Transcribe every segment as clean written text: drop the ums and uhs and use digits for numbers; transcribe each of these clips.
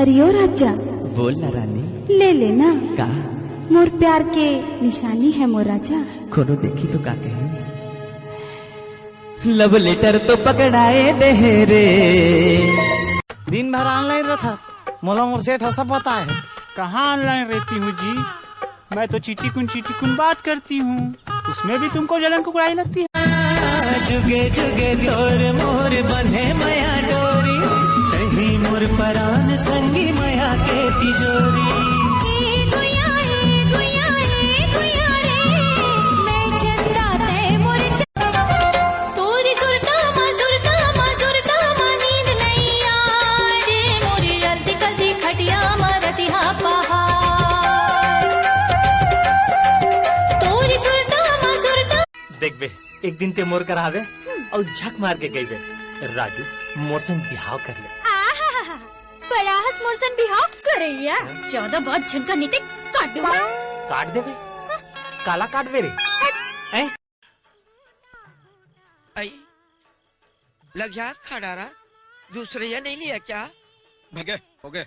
अरे ओ राजा, बोल ना रानी। ले लेना का मोर प्यार के निशानी है मोर राजा। कोनो देखी तो का कहे, लव लेटर तो पकड़ाए दे रे। दिन भर ऑनलाइन रहता, मोला मोर सेठ सब पता है। कहाँ ऑनलाइन रहती हूँ जी, मैं तो चीटी कुन बात करती हूँ, उसमें भी तुमको जलन कुकड़ाई लगती है। जुगे जुगे तोर मोर बंधे मया डोरी, कहीं मोर परान संगी मया के तिजोरी। देख बे, एक दिन ते मोर करावे और झक मार के गई बे, राजू मोर संग बिहाव कर ले। बड़ा हस मोर संग बिहाव करैया, ज्यादा बात झनका नीते काट दूंगा। काट दे बे, काला काट बे रे। आई लग याद खड़ा रहा, दूसरे या नहीं लिया क्या? भगे हो गए।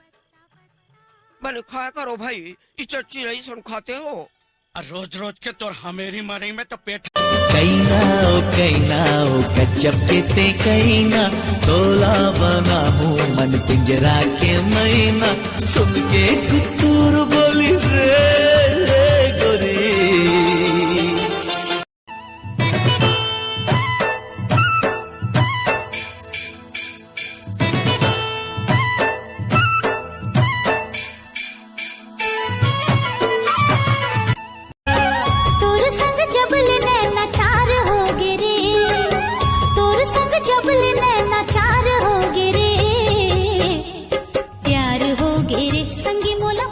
मन खाया करो भाई, इस चर्ची नहीं सुन खाते हो। रोज रोज के तो हमेरी मरी में तो पेट। कैना ओ गजब के ते कैना, तोला बना हूँ मन पिंजरा के मैना, सुन के कुतूर बोली रे गोरी। प्यार हो गे रे संगी मोला।